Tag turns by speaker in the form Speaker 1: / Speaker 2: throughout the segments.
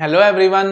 Speaker 1: Hello everyone,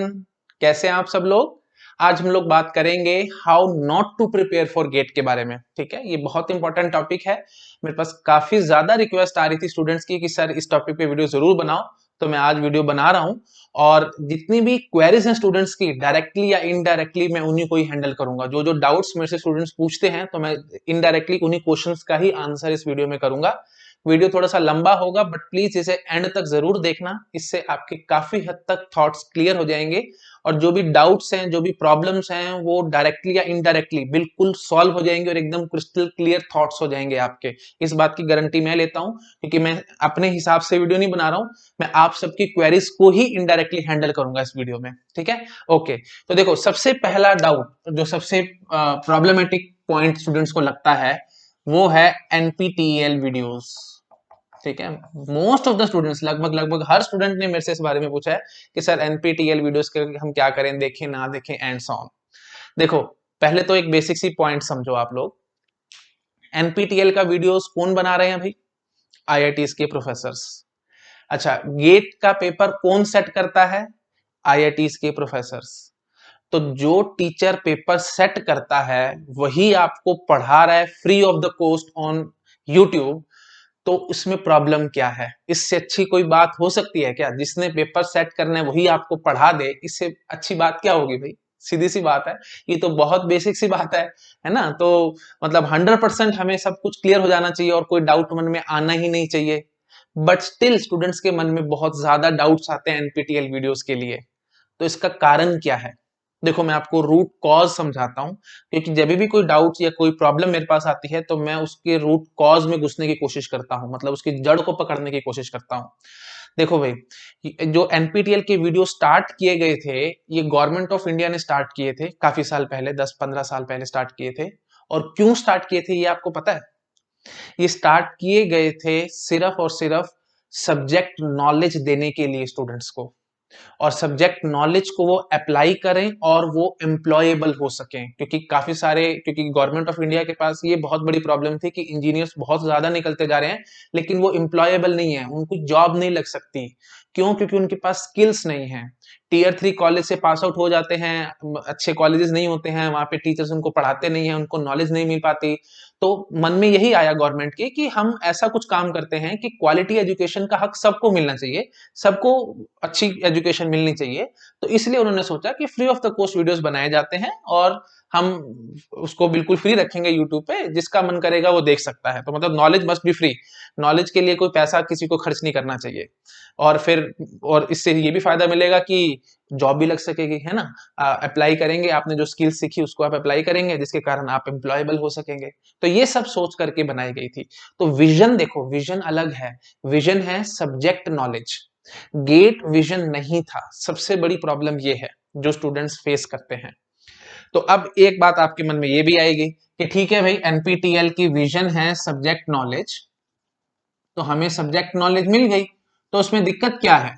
Speaker 1: कैसे हैं आप सब लोग। आज हम लोग बात करेंगे how not to prepare for GATE के बारे में। ठीक है, ये बहुत इंपॉर्टेंट टॉपिक है। मेरे पास काफी ज्यादा रिक्वेस्ट आ रही थी स्टूडेंट्स की कि सर इस टॉपिक पे वीडियो जरूर बनाओ, तो मैं आज वीडियो बना रहा हूँ। और जितनी भी क्वेरीज हैं स्टूडेंट्स की, डायरेक्टली या इनडायरेक्टली मैं उन्हीं को ही हैंडल करूंगा। जो जो डाउट्स मेरे से स्टूडेंट्स पूछते हैं, तो मैं इनडायरेक्टली उन्हीं क्वेश्चंस का ही आंसर इस वीडियो में करूंगा। वीडियो थोड़ा सा लंबा होगा, बट प्लीज इसे एंड तक जरूर देखना। इससे आपके काफी हद तक थॉट्स क्लियर हो जाएंगे और जो भी डाउट्स हैं, जो भी प्रॉब्लम्स हैं, वो डायरेक्टली या इनडायरेक्टली बिल्कुल सॉल्व हो जाएंगे और एकदम क्रिस्टल क्लियर थॉट्स हो जाएंगे आपके। इस बात की गारंटी मैं लेता हूं, क्योंकि मैं अपने हिसाब से वीडियो नहीं बना रहा हूं। मैं आप सबकी क्वेरीज को ही इनडायरेक्टली हैंडल करूंगा इस वीडियो में। ठीक है, ओके। तो देखो, सबसे पहला डाउट, जो सबसे प्रॉब्लमेटिक पॉइंट स्टूडेंट्स को लगता है, वो है एनपीटीईएल वीडियोस। ठीक है, मोस्ट ऑफ द स्टूडेंट्स, लगभग लगभग हर स्टूडेंट ने मेरे से इस बारे में पूछा है कि सर एनपीटीईएल वीडियोस के हम क्या करें, देखें ना देखें, एंड सो ऑन। देखो, पहले तो एक बेसिक सी पॉइंट समझो आप लोग। एनपीटीईएल का वीडियोस कौन बना रहे हैं भाई? आईआईटीज के प्रोफेसर्स। अच्छा, गेट का पेपर कौन सेट करता है? आईआईटीज के प्रोफेसर्स। तो जो टीचर पेपर सेट करता है वही आपको पढ़ा रहा है free of the cost on YouTube. तो इसमें प्रॉब्लम क्या है? इससे अच्छी कोई बात हो सकती है क्या? जिसने पेपर सेट करना है वही आपको पढ़ा दे, इससे अच्छी बात क्या होगी भाई? सीधी सी बात है, ये तो बहुत बेसिक सी बात है ना। तो मतलब 100% हमें सब कुछ क्लियर हो जाना चाहिए और कोई डाउट मन में आना ही नहीं चाहिए। बट स्टिल स्टूडेंट्स के मन में बहुत ज्यादा डाउट्स आते हैं एनपीटीईएल वीडियोस के लिए। तो इसका कारण क्या है? देखो, मैं आपको रूट कॉज समझाता हूं, क्योंकि जब भी कोई डाउट या कोई प्रॉब्लम मेरे पास आती है, तो मैं उसके रूट कॉज में घुसने की कोशिश करता हूं, मतलब उसकी जड़ को पकड़ने की कोशिश करता हूं। देखो भाई, जो एनपीटीईएल के वीडियो स्टार्ट किए गए थे, ये गवर्नमेंट ऑफ इंडिया ने स्टार्ट किए थे काफी साल पहले, 10-15 साल पहले स्टार्ट किए थे। और क्यों स्टार्ट किए थे ये आपको पता है? ये स्टार्ट किए गए थे सिर्फ और सिर्फ सब्जेक्ट नॉलेज देने के लिए स्टूडेंट्स को, और सब्जेक्ट नॉलेज को वो अप्लाई करें और वो एम्प्लॉयबल हो सकें। क्योंकि गवर्नमेंट ऑफ इंडिया के पास ये बहुत बड़ी प्रॉब्लम थी कि इंजीनियर्स बहुत ज्यादा निकलते जा रहे हैं, लेकिन वो एम्प्लॉयबल नहीं है, उनको जॉब नहीं लग सकती। क्यों? क्योंकि उनके पास स्किल्स नहीं है। टीयर 3 कॉलेज से पास आउट हो जाते हैं, अच्छे कॉलेजेस नहीं होते हैं, वहां पे टीचर्स उनको पढ़ाते नहीं है, उनको नॉलेज नहीं मिल पाती। तो मन में यही आया गवर्नमेंट के कि हम ऐसा कुछ काम करते हैं कि क्वालिटी एजुकेशन का हक सबको मिलना चाहिए, सबको अच्छी एजुकेशन मिलनी चाहिए। तो इसलिए उन्होंने सोचा कि free of the cost videos बनाए जाते हैं और हम उसको बिल्कुल फ्री रखेंगे यूट्यूब पे, जिसका मन करेगा वो देख सकता है। तो मतलब knowledge must be free, knowledge के लिए कोई पैसा किसी को खर्च नहीं करना चाहिए। और फिर और इससे ये भी फायदा मिलेगा कि जॉब भी लग सकेगी, है ना। अप्लाई करेंगे, आपने जो स्किल सीखी उसको आप अप्लाई करेंगे, जिसके कारण आप एम्प्लॉयबल हो सकेंगे। तो ये सब सोच करके बनाई गई थी। तो विजन देखो, विजन अलग है। विजन है सब्जेक्ट नॉलेज, गेट विजन नहीं था। सबसे बड़ी प्रॉब्लम ये है जो स्टूडेंट्स फेस करते हैं। तो अब एक बात आपके मन में ये भी आएगी कि ठीक है भाई, एनपीटीईएल की विजन है सब्जेक्ट नॉलेज, तो हमें सब्जेक्ट नॉलेज मिल गई, तो उसमें दिक्कत क्या है?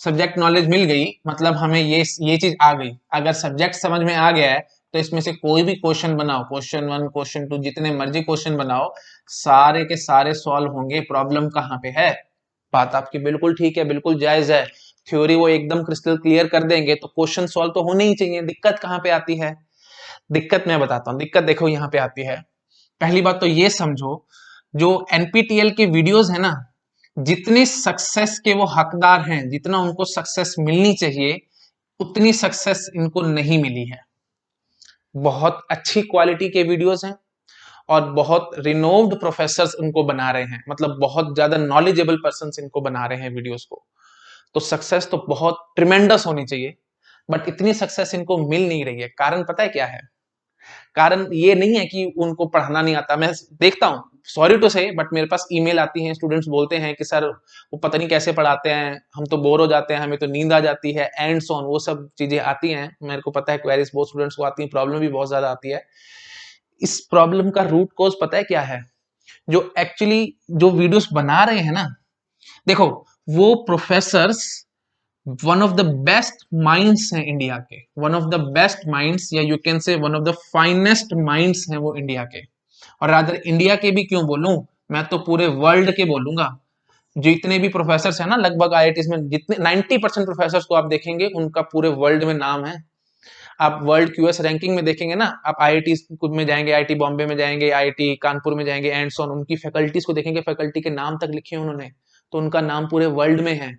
Speaker 1: सब्जेक्ट नॉलेज मिल गई मतलब हमें ये चीज आ गई। अगर सब्जेक्ट समझ में आ गया है, तो इसमें से कोई भी क्वेश्चन बनाओ, क्वेश्चन 1 क्वेश्चन 2 जितने मर्जी क्वेश्चन बनाओ, सारे के सारे सॉल्व होंगे। प्रॉब्लम कहाँ पे है? बात आपकी बिल्कुल ठीक है, बिल्कुल जायज है। थ्योरी वो एकदम क्रिस्टल क्लियर कर देंगे, तो क्वेश्चन सॉल्व तो होने ही चाहिए। दिक्कत कहाँ पे आती है? दिक्कत मैं बताता हूँ। दिक्कत देखो यहाँ पे आती है। पहली बात तो ये समझो, जो एनपीटीईएल के वीडियोस है ना, जितने सक्सेस के वो हकदार हैं, जितना उनको सक्सेस मिलनी चाहिए, उतनी सक्सेस इनको नहीं मिली है। बहुत अच्छी क्वालिटी के वीडियोस हैं और बहुत रिनोव्ड प्रोफेसर्स इनको बना रहे हैं, मतलब बहुत ज्यादा नॉलेजेबल पर्संस इनको बना रहे हैं वीडियोस को। तो सक्सेस तो बहुत ट्रिमेंडस होनी चाहिए, बट इतनी सक्सेस इनको मिल नहीं रही है। कारण पता है क्या है? कारण ये नहीं है कि उनको पढ़ाना नहीं आता। मैं देखता हूँ, सॉरी टू से, बट मेरे पास ईमेल आती है, स्टूडेंट्स बोलते हैं कि सर वो पता नहीं कैसे पढ़ाते हैं, हम तो बोर हो जाते हैं, हमें तो नींद आ जाती है, एंड सो ऑन, वो सब चीजें आती हैं। मेरे को पता है क्वेरीज बहुत स्टूडेंट्स को आती है, प्रॉब्लम भी बहुत ज्यादा आती है। इस प्रॉब्लम का रूट कॉज पता है क्या है? जो एक्चुअली जो वीडियोस बना रहे हैं ना, देखो, वो professors one of the best minds हैं इंडिया के, one of the best minds, या you can say one of the finest minds हैं वो इंडिया के। और रादर इंडिया के भी क्यों बोलूं, मैं तो पूरे वर्ल्ड के बोलूंगा। जितने भी प्रोफेसर हैं ना, लगभग आईआईटीज में जितने 90% प्रोफेसर को आप देखेंगे उनका पूरे वर्ल्ड में नाम है। आप वर्ल्ड क्यूएस रैंकिंग में देखेंगे ना, आप आईआईटी में जाएंगे, आईआईटी बॉम्बे में जाएंगे, आईआईटी कानपुर में जाएंगे एंड सो ऑन, उनकी फैकल्टीज को देखेंगे, फैकल्टी के नाम तक लिखे हैं उन्होंने, तो उनका नाम पूरे वर्ल्ड में है।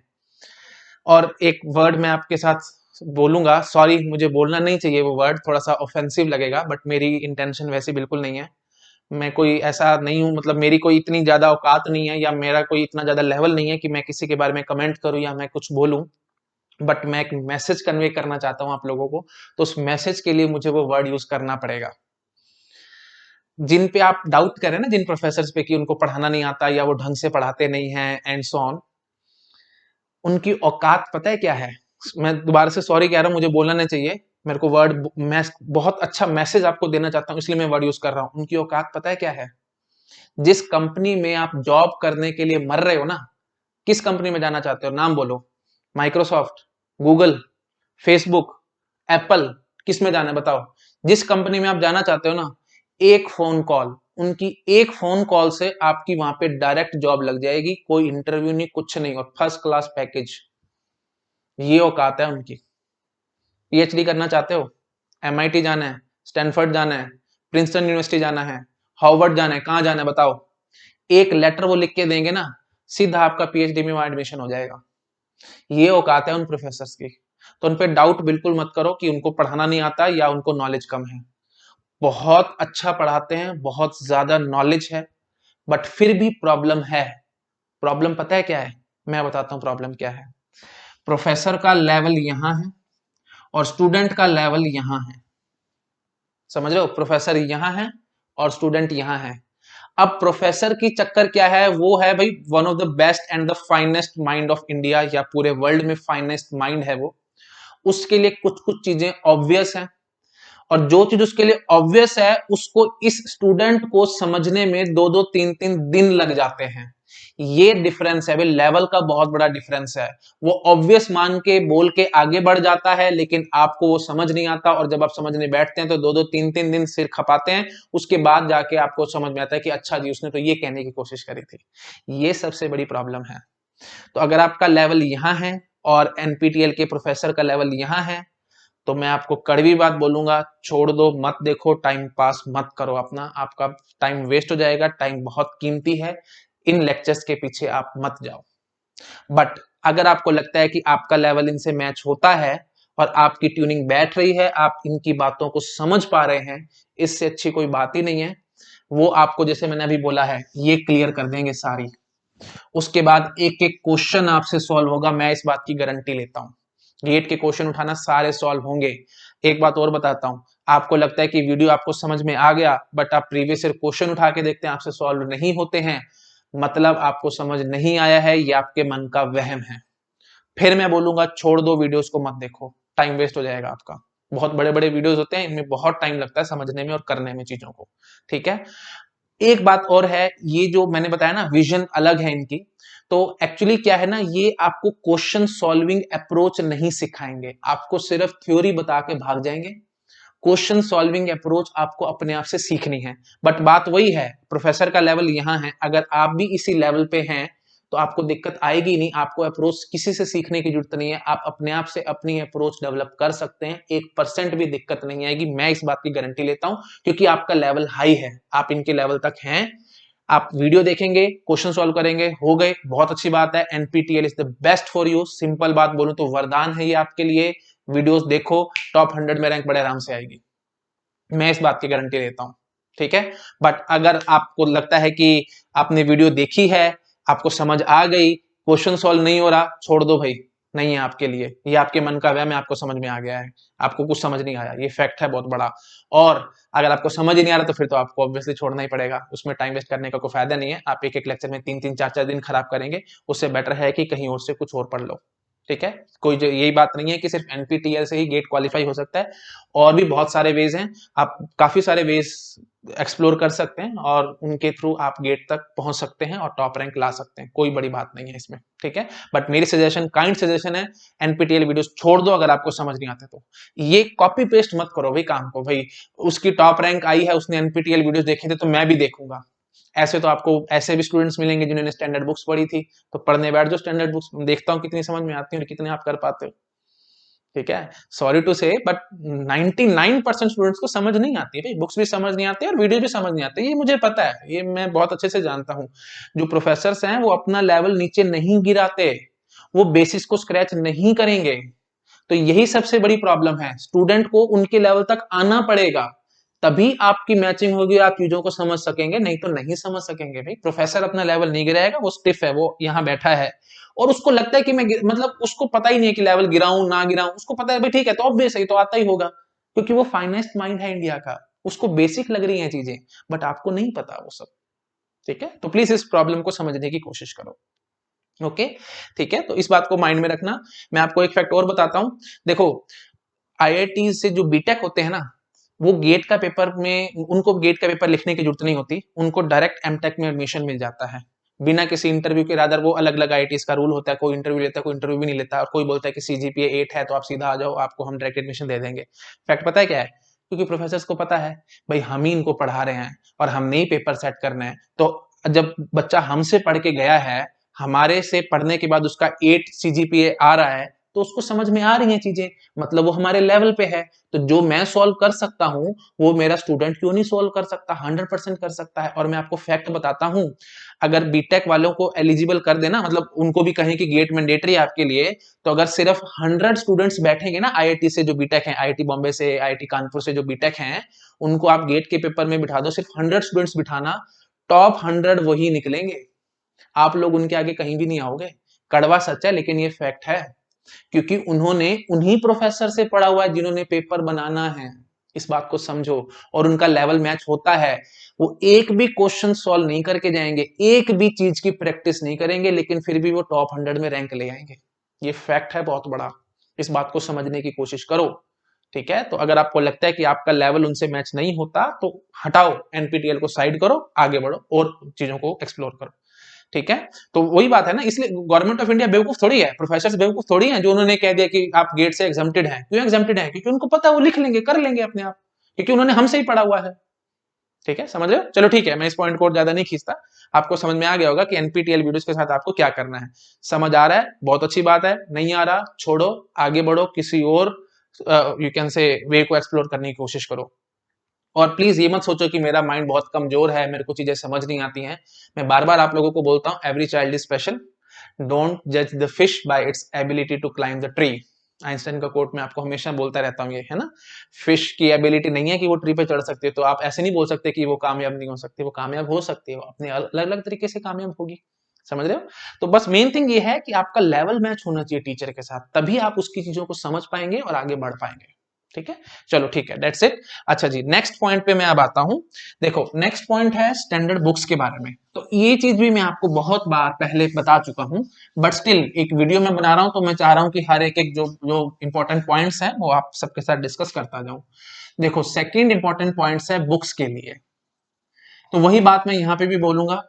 Speaker 1: और एक वर्ड मैं आपके साथ बोलूंगा, सॉरी मुझे बोलना नहीं चाहिए वो वर्ड, थोड़ा सा ऑफेंसिव लगेगा, बट मेरी इंटेंशन वैसे बिल्कुल नहीं है। मैं कोई ऐसा नहीं हूं, मतलब मेरी कोई इतनी ज्यादा औकात नहीं है या मेरा कोई इतना ज्यादा लेवल नहीं है कि मैं किसी के बारे में कमेंट करूं या मैं कुछ बोलूं, बट मैं एक मैसेज कन्वे करना चाहता हूं आप लोगों को, तो उस मैसेज के लिए मुझे वो वर्ड यूज करना पड़ेगा। जिन पे आप डाउट करें ना, जिन प्रोफेसर पे कि उनको पढ़ाना नहीं आता या वो ढंग से पढ़ाते नहीं है एंड सो ऑन, उनकी औकात पता है क्या है? मैं दोबारा से सॉरी कह रहा हूं, मुझे बोलना नहीं चाहिए, मेरे को वर्ड, मैं बहुत अच्छा मैसेज आपको देना चाहता हूं इसलिए मैं वर्ड यूज कर रहा हूं। उनकी औकात पता है क्या है? जिस कंपनी में आप जॉब करने के लिए मर रहे हो ना, किस कंपनी में जाना चाहते हो, नाम बोलो। माइक्रोसॉफ्ट, गूगल, फेसबुक, एप्पल, किस में जाना है बताओ? जिस कंपनी में आप जाना चाहते हो ना, एक फोन कॉल, उनकी एक फोन कॉल से आपकी वहां पे डायरेक्ट जॉब लग जाएगी, कोई इंटरव्यू नहीं, कुछ नहीं, और फर्स्ट क्लास पैकेज। ये औकात है उनकी। पीएचडी करना चाहते हो, एमआईटी जाना है, स्टैनफोर्ड जाना है, प्रिंसटन यूनिवर्सिटी जाना है, हार्वर्ड जाना है, कहां जाना है बताओ? एक लेटर वो लिख के देंगे ना, सीधा आपका पीएचडी में वहां एडमिशन हो जाएगा। ये औकात है उन प्रोफेसर्स की। तो उन पे डाउट बिल्कुल मत करो कि उनको पढ़ाना नहीं आता या उनको नॉलेज कम है। बहुत अच्छा पढ़ाते हैं, बहुत ज्यादा नॉलेज है, बट फिर भी प्रॉब्लम है। प्रॉब्लम पता है क्या है? मैं बताता हूं प्रॉब्लम क्या है। प्रोफेसर का लेवल यहां है और स्टूडेंट का लेवल यहां है, समझ रहे हो? प्रोफेसर यहां है और स्टूडेंट यहां है। अब प्रोफेसर की चक्कर क्या है? वो है भाई one of the best and the finest mind of India, या पूरे वर्ल्ड में फाइनेस्ट माइंड है वो। उसके लिए कुछ कुछ चीजें ऑब्वियस हैं, और जो चीज उसके लिए ऑब्वियस है उसको इस स्टूडेंट को समझने में 2-2 3-3 दिन लग जाते हैं। ये डिफरेंस है भाई, लेवल का बहुत बड़ा डिफरेंस है। वो ऑब्वियस मान के बोल के आगे बढ़ जाता है, लेकिन आपको वो समझ नहीं आता, और जब आप समझने बैठते हैं तो 2-2 3-3 दिन सिर खपाते हैं, उसके बाद जाके आपको समझ में आता है कि अच्छा जी उसने तो ये कहने की कोशिश करी थी। ये सबसे बड़ी प्रॉब्लम है। तो अगर आपका लेवल यहां है और एनपीटीएल के प्रोफेसर का लेवल यहां है, तो मैं आपको कड़वी बात बोलूंगा, छोड़ दो, मत देखो, टाइम पास मत करो अपना, आपका टाइम वेस्ट हो जाएगा, टाइम बहुत कीमती है, इन लेक्चर्स के पीछे आप मत जाओ। बट अगर आपको लगता है कि आपका लेवल इनसे मैच होता है और आपकी ट्यूनिंग बैठ रही है, आप इनकी बातों को समझ पा रहे हैं, इससे अच्छी कोई बात ही नहीं है। वो आपको, जैसे मैंने अभी बोला है, ये क्लियर कर देंगे सारी। उसके बाद एक एक क्वेश्चन आपसे सॉल्व होगा, मैं इस बात की गारंटी लेता हूं। गेट के क्वेश्चन उठाना सारे सॉल्व होंगे। एक बात और बताता हूं, आपको लगता है कि वीडियो आपको समझ में आ गया, बट आप प्रीवियस ईयर क्वेश्चन उठा के देखते हैं आपसे सॉल्व नहीं होते हैं, मतलब आपको समझ नहीं आया है, ये आपके मन का वहम है। फिर मैं बोलूंगा छोड़ दो, वीडियोस को मत देखो, टाइम वेस्ट हो जाएगा आपका। बहुत बड़े बड़े वीडियोस होते हैं, इनमें बहुत टाइम लगता है समझने में और करने में चीजों को, ठीक है? एक बात और है, ये जो मैंने बताया ना, विजन अलग है इनकी। तो एक्चुअली क्या है ना, ये आपको क्वेश्चन सॉल्विंग अप्रोच नहीं सिखाएंगे, आपको सिर्फ थ्योरी बता के भाग जाएंगे। क्वेश्चन सॉल्विंग अप्रोच आपको अपने आप से सीखनी है। बट बात वही है, प्रोफेसर का लेवल यहां है, अगर आप भी इसी लेवल पे हैं तो आपको दिक्कत आएगी नहीं, आपको अप्रोच किसी से सीखने की जरूरत नहीं है, आप अपने आप से अपनी अप्रोच डेवलप कर सकते हैं, 1% भी दिक्कत नहीं आएगी, मैं इस बात की गारंटी लेता हूं, क्योंकि आपका लेवल हाई है, आप इनके लेवल तक हैं। आप वीडियो देखेंगे, क्वेश्चन सॉल्व करेंगे, हो गए, बहुत अच्छी बात है। NPTEL is the best for you, simple बात बोलूं तो वरदान है ये आपके लिए। वीडियोस देखो, टॉप 100 में रैंक बड़े आराम से आएगी, मैं इस बात की गारंटी देता हूं, ठीक है? बट अगर आपको लगता है कि आपने वीडियो देखी है, आपको समझ आ गई, क्वेश्चन सॉल्व नहीं हो रहा, छोड़ दो भाई, नहीं है आपके लिए, ये आपके मन का वहम है, आपको समझ में आ गया है, आपको कुछ समझ नहीं आया, ये फैक्ट है बहुत बड़ा। और अगर आपको समझ ही नहीं आ रहा तो फिर तो आपको ऑब्वियसली छोड़ना ही पड़ेगा, उसमें टाइम वेस्ट करने का कोई फायदा नहीं है। आप एक एक लेक्चर में 3-3 4-4 दिन खराब करेंगे, उससे बेटर है कि कहीं और से कुछ और पढ़ लो, ठीक है? कोई यही बात नहीं है कि सिर्फ एनपीटीएल से ही गेट क्वालिफाई हो सकता है, और भी बहुत सारे वेज हैं, आप काफी सारे वेज एक्सप्लोर कर सकते हैं और उनके थ्रू आप गेट तक पहुंच सकते हैं और टॉप रैंक ला सकते हैं, कोई बड़ी बात नहीं है इसमें, ठीक है? बट मेरी सजेशन, काइंड सजेशन है, एनपीटीएल वीडियोस छोड़ दो अगर आपको समझ नहीं आते तो। ये कॉपी पेस्ट मत करो भाई काम को, भाई उसकी टॉप रैंक आई है, उसने एनपीटीएल वीडियोस देखे थे तो मैं भी देखूंगा, ऐसे तो आपको ऐसे भी स्टूडेंट्स मिलेंगे जिन्होंने स्टैंडर्ड बुक्स पढ़ी थी, तो पढ़ने बैठ जो स्टैंडर्ड बुक्स, देखता हूँ कितनी समझ में आती है और कितने आप कर पाते हो। ठीक है, सॉरी टू से बट 99% स्टूडेंट्स को समझ नहीं आती है भाई, बुक्स भी समझ नहीं आती है और वीडियो भी समझ नहीं आती, ये मुझे पता है, ये मैं बहुत अच्छे से जानता हूँ। जो प्रोफेसर्स हैं वो अपना लेवल नीचे नहीं गिराते, वो बेसिस को स्क्रैच नहीं करेंगे। तो यही सबसे बड़ी प्रॉब्लम है, स्टूडेंट को उनके लेवल तक आना पड़ेगा, तभी आपकी मैचिंग होगी, आप चीजों को समझ सकेंगे, नहीं तो नहीं समझ सकेंगे भाई। प्रोफेसर अपना लेवल नहीं गिराएगा, वो स्टिफ है, वो यहाँ बैठा है और उसको लगता है कि मैं मतलब उसको पता ही नहीं है कि लेवल गिराऊं ना गिराऊं, उसको पता है भाई ठीक है तो ऑब्वियस है तो आता ही होगा, क्योंकि वो फाइनेस्ट माइंड है इंडिया का, उसको बेसिक लग रही है चीजें, बट आपको नहीं पता वो सब। ठीक है, तो प्लीज इस प्रॉब्लम को समझने की कोशिश करो। ओके, ठीक है, तो इस बात को माइंड में रखना। मैं आपको एक फैक्ट और बताता हूं, देखो आईआईटी से जो बीटेक होते हैं ना, वो गेट का पेपर में, उनको गेट का पेपर लिखने की जरूरत नहीं होती, उनको डायरेक्ट एमटेक में एडमिशन मिल जाता है बिना किसी इंटरव्यू के। रादर वो अलग अलग आईआईटीज का रूल होता है, कोई इंटरव्यू लेता है, कोई इंटरव्यू भी नहीं लेता, और कोई बोलता है कि सीजीपीए 8 है तो आप सीधा आ जाओ, आपको हम डायरेक्ट एडमिशन दे देंगे। फैक्ट पता है क्या है? क्योंकि प्रोफेसर्स को पता है भाई हम ही इनको पढ़ा रहे हैं और हमने ही पेपर सेट करना है, तो जब बच्चा हमसे पढ़ के गया है, हमारे से पढ़ने के बाद उसका 8 सीजीपीए आ रहा है, तो उसको समझ में आ रही हैं चीजें, मतलब वो हमारे लेवल पे है। तो जो मैं सॉल्व कर सकता हूं वो मेरा स्टूडेंट क्यों नहीं सॉल्व कर सकता? 100% कर सकता है। और मैं आपको फैक्ट बताता हूं, अगर बीटेक वालों को एलिजिबल कर देना, मतलब उनको भी कहें कि गेट मैंडेटरी है आपके लिए, तो अगर सिर्फ 100 स्टूडेंट्स बैठेंगे ना आईआईटी से जो बीटेक है, आईआईटी बॉम्बे से, आईआईटी कानपुर से जो बीटेक हैं, उनको आप गेट के पेपर में बिठा दो, सिर्फ 100 स्टूडेंट्स बिठाना, टॉप 100 वही निकलेंगे, आप लोग उनके आगे कहीं भी नहीं आओगे। कड़वा सच है लेकिन ये फैक्ट है, क्योंकि उन्होंने उन्हीं प्रोफेसर से पढ़ा हुआ है जिन्होंने पेपर बनाना है, इस बात को समझो। और उनका लेवल मैच होता है, वो एक भी क्वेश्चन सॉल्व नहीं करके जाएंगे, एक भी चीज की प्रैक्टिस नहीं करेंगे, लेकिन फिर भी वो टॉप 100 में रैंक ले आएंगे। ये फैक्ट है बहुत बड़ा, इस बात को समझने की कोशिश करो। ठीक है, तो अगर आपको लगता है कि आपका लेवल उनसे मैच नहीं होता, तो हटाओ एनपीटीएल को, साइड करो, आगे बढ़ो और चीजों को एक्सप्लोर करो। ठीक है, तो वही बात है ना, इसलिए गवर्नमेंट ऑफ इंडिया बेवकूफ थोड़ी है, प्रोफेसर बेवकूफ थोड़ी है जो उन्होंने कह दिया कि आप गेट से एग्जम्प्टेड हैं। क्यों एग्जम्प्टेड हैं? क्योंकि उनको पता है वो लिख लेंगे, कर लेंगे अपने आप, क्योंकि उन्होंने हमसे ही पढ़ा हुआ है। ठीक है, समझ रहे हो? चलो ठीक है, मैं इस पॉइंट को ज्यादा नहीं खींचता, आपको समझ में आ गया होगा कि एनपीटीएल वीडियोस के साथ आपको क्या करना है। समझ आ रहा है? बहुत अच्छी बात है। नहीं आ रहा, छोड़ो, आगे बढ़ो, किसी और यू कैन से वे को एक्सप्लोर करने की कोशिश करो। और प्लीज ये मत सोचो कि मेरा माइंड बहुत कमजोर है, मेरे को चीजें समझ नहीं आती हैं। मैं बार बार आप लोगों को बोलता हूं, every child is special, don't जज the fish by its ability to climb the tree. Einstein का कोट मैं आपको हमेशा बोलता रहता हूँ, ये है ना। फिश की एबिलिटी नहीं है कि वो ट्री पे चढ़ सकती है, तो आप ऐसे नहीं बोल सकते कि वो कामयाब नहीं हो सकती, वो कामयाब हो सकती है, वो अपने अलग अलग तरीके से कामयाब होगी। समझ रहे हो? तो बस मेन थिंग ये है कि आपका लेवल मैच होना चाहिए टीचर के साथ, तभी आप उसकी चीजों को समझ पाएंगे और आगे बढ़ पाएंगे। ठीक है, चलो ठीक है, दैट्स इट। अच्छा जी, नेक्स्ट पॉइंट पे मैं अब आता हूं। देखो नेक्स्ट पॉइंट है स्टैंडर्ड बुक्स के बारे में। तो ये चीज भी मैं आपको बहुत बार पहले बता चुका हूं, बट स्टिल एक वीडियो में बना रहा हूं, तो मैं चाह रहा हूं कि हर एक एक जो जो इंपॉर्टेंट पॉइंट्स हैं वो आप सबके साथ डिस्कस करता जाऊं। देखो सेकंड इंपॉर्टेंट पॉइंट्स है बुक्स के लिए, तो वही बात मैं यहां पे भी बोलूंगा,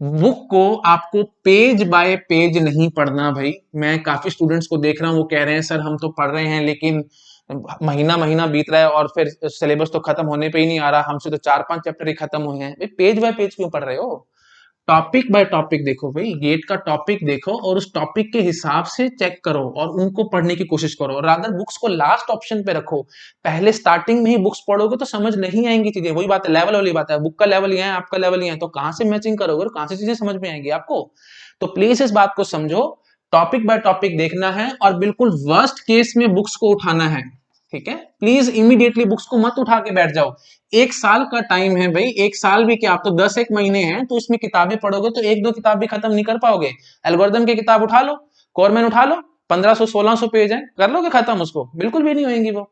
Speaker 1: बुक को आपको पेज बाय पेज नहीं पढ़ना भाई। मैं काफी स्टूडेंट्स को देख रहा हूं, वो कह रहे हैं सर हम तो पढ़ रहे हैं लेकिन महीना महीना बीत रहा है और फिर सिलेबस तो खत्म होने पे ही नहीं आ रहा, हमसे तो 4-5 चैप्टर ही खत्म हुए हैं। भाई पेज बाय पेज क्यों पढ़ रहे हो? टॉपिक बाय टॉपिक देखो भाई, गेट का टॉपिक देखो और उस टॉपिक के हिसाब से चेक करो और उनको पढ़ने की कोशिश करो, रादर बुक्स को लास्ट ऑप्शन पे रखो। पहले स्टार्टिंग में ही बुक्स पढ़ोगे तो समझ नहीं आएंगी चीजें, वही बात है, लेवल वाली बात है, बुक का लेवल ये है, आपका लेवल ये है, तो कहां से मैचिंग करोगे और कहां से चीजें समझ में आएंगी आपको? तो प्लीज इस बात को समझो, टॉपिक बाय टॉपिक देखना है और बिल्कुल वर्स्ट केस में बुक्स को उठाना है। ठीक है, प्लीज इमीडिएटली बुक्स को मत उठा के बैठ जाओ। एक साल का टाइम है भाई, एक साल भी क्या, आप तो 10 एक महीने हैं, तो इसमें किताबें पढ़ोगे तो एक दो किताब भी खत्म नहीं कर पाओगे। एल्गोरिथम की किताब उठा लो, कॉरमैन उठा लो, 1500-1600 पेज है, कर लोगे खत्म उसको? बिल्कुल भी नहीं होंगी वो।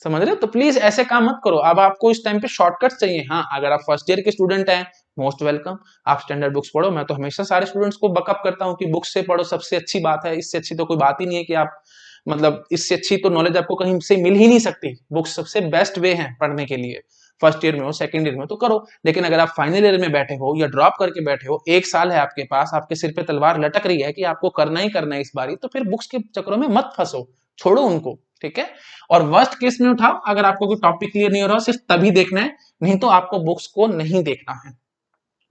Speaker 1: समझ रहे हो? तो प्लीज ऐसे काम मत करो। अब आपको इस टाइम पे शॉर्टकट्स चाहिए, हाँ अगर आप फर्स्ट ईयर के स्टूडेंट हैं, मोस्ट वेलकम, आप स्टैंडर्ड बुक्स पढ़ो। मैं तो हमेशा सारे स्टूडेंट्स को बकअप करता हूँ कि बुक्स से पढ़ो, सबसे अच्छी बात है, इससे अच्छी तो कोई बात ही नहीं है कि आप, मतलब इससे अच्छी तो नॉलेज आपको कहीं से मिल ही नहीं सकती। बुक्स सबसे बेस्ट वे है पढ़ने के लिए, फर्स्ट ईयर में हो सेकंड ईयर में हो तो करो, लेकिन अगर आप फाइनल ईयर में बैठे हो या ड्रॉप करके बैठे हो, एक साल है आपके पास, आपके सिर पे तलवार लटक रही है कि आपको करना ही करना है इस बारी, तो फिर बुक्स के चक्करों में मत फंसो, छोड़ो उनको। ठीक है, और वर्स्ट केस में उठाओ, अगर आपको कोई टॉपिक क्लियर नहीं हो रहा सिर्फ तभी देखना है, नहीं तो आपको बुक्स को नहीं देखना है।